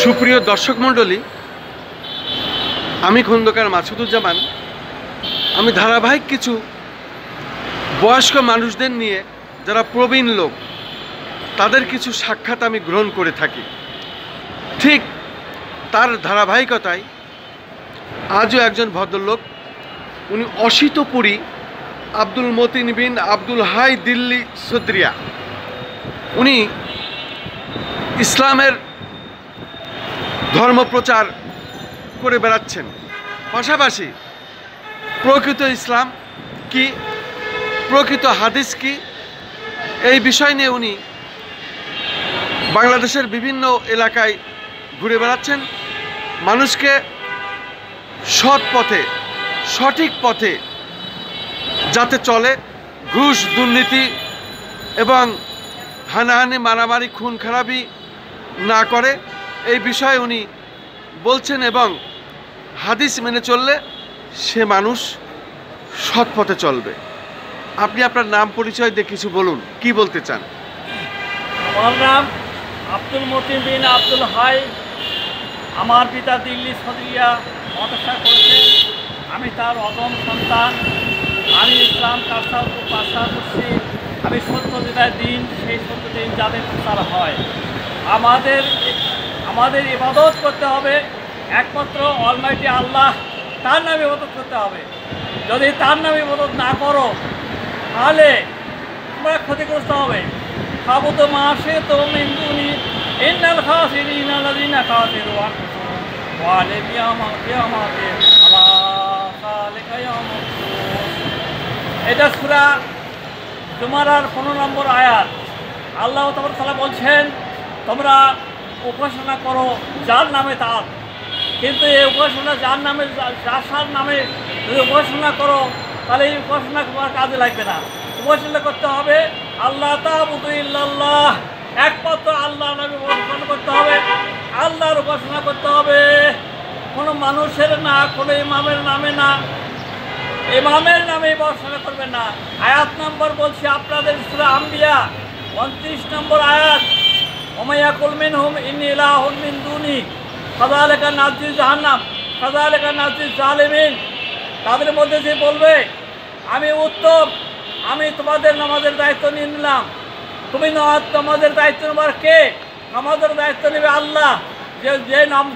সুপ্রিয় দর্শক মণ্ডলী, আমি খন্দকার মাসুদুজ্জামান। আমি ধারাবাহিক কিছু বয়স্ক মানুষদের নিয়ে, যারা প্রবীণ লোক, তাদের কিছু সাক্ষাৎ আমি গ্রহণ করে থাকি। ঠিক তার ধারাবাহিকতায় আজও একজন ভদ্রলোক, উনি অশীতপুরী আব্দুল মতিন বিন আব্দুল হাই দিল্লি সদরিয়া। উনি ইসলামের ধর্ম প্রচার করে বেড়াচ্ছেন, পাশাপাশি প্রকৃত ইসলাম কি, প্রকৃত হাদিস কি, এই বিষয় নিয়ে উনি বাংলাদেশের বিভিন্ন এলাকায় ঘুরে বেড়াচ্ছেন। মানুষকে সৎ পথে, সঠিক পথে যাতে চলে, ঘুষ, দুর্নীতি এবং হানাহানি, মারামারি, খুন খারাপি না করে, এই বিষয়ে উনি বলছেন। এবং হাদিস মেনে চললে সে মানুষ সৎ পথে চলবে। আপনি আপনার নাম পরিচয় দিয়ে কিছু বলুন, কি বলতে চান? আমার নাম আব্দুল মতিন বিন আব্দুল হাই। আমার পিতা দিল্লি সদরিয়া মাদ্রাসা করেছেন। আমি তার অদম সন্তান। আমি ইসলাম কারসার প্রচার করছি। আমি সত্য যেটার দিন, সেই সত্য দিন যাদের প্রচার হয়। আমাদের ইবাদত করতে হবে একমাত্র অলমাইটি আল্লাহ, তার নামে ইবাদত করতে হবে। যদি তার নামে ইবাদত না করো তাহলে তোমরা ক্ষতিগ্রস্ত হবে। খাবুত মাসে তো মিন্দুনি ইন্নাল খাসিরিনা আল্লাযিনা খাসিরু আনফুসাহুম ওয়া আলাইহিম কিয়ামাতে আলা যালিকা ইয়াউমুদ। এটা সূরা জুমারার 15 নম্বর আয়াত। আল্লাহ তাআলা বলছেন, তোমরা উপাসনা করো যার নামে তার। কিন্তু এই উপাসনা যার নামে, যার নামে যদি উপাসনা করো তাহলে এই উপাসনা তোমার কাজে লাগবে না। উপাসনা করতে হবে আল্লাহ তা'বুদু ইল্লাল্লাহ, একমাত্র আল্লাহ নামে উপাসনা করতে হবে, আল্লাহর উপাসনা করতে হবে, কোনো মানুষের না, কোনো ইমামের নামে না। ইমামের নামে উপাসনা করবেন না। আয়াত নম্বর বলছি আপনাদের সূরা আম্বিয়া 29 নম্বর আয়াত, ওমাইয়াকুল মিনহুম ইন্নী ইলাহুন মিন দুনি ফাযালিকা নাজি জাহান্নাম ফাযালিকা নাজি জালিমিন। তাদের মধ্যে যে বলবে আমি উত্তম, আমি তোমাদের নামাজের দায়িত্ব নিয়ে নিলাম। তুমি নামাজের দায়িত্ব নেবার কে? নামাজের দায়িত্ব নেবে আল্লাহ।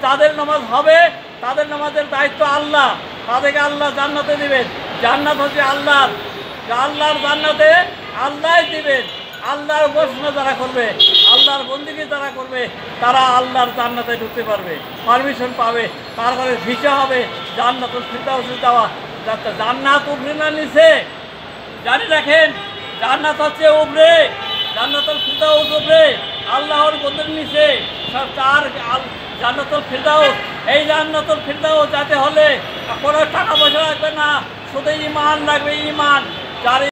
যাদের নামাজ হবে তাদের নামাজের দায়িত্ব আল্লাহ, তাদেরকে আল্লাহ জান্নাতে দিবেন। জান্নাত হচ্ছে আল্লাহর, আল্লাহর জান্নাতে আল্লাহই দিবেন। আল্লাহর উপাসনা যারা করবে, আল্লাহর বন্দেগী যারা করবে, তারা আল্লাহর জান্নাতে ঢুকতে পারবে, পারমিশন পাবে, তারপরে ভিসা হবে জান্নাতুল ফিরদাউসে যাওয়া। জান্নাত উপরে না নিচে? জানি রাখেন, জান্নাত হচ্ছে উপরে, জান্নাতুল ফিরদাউস উপরে, আল্লাহর বন্দের নিচে তার জান্নাতুল ফিরদাউস। এই জান্নাতুল ফিরদাউস যাতে হলে কোনো টাকা পয়সা লাগবে না, শুধু ঈমান লাগবে। ঈমান যার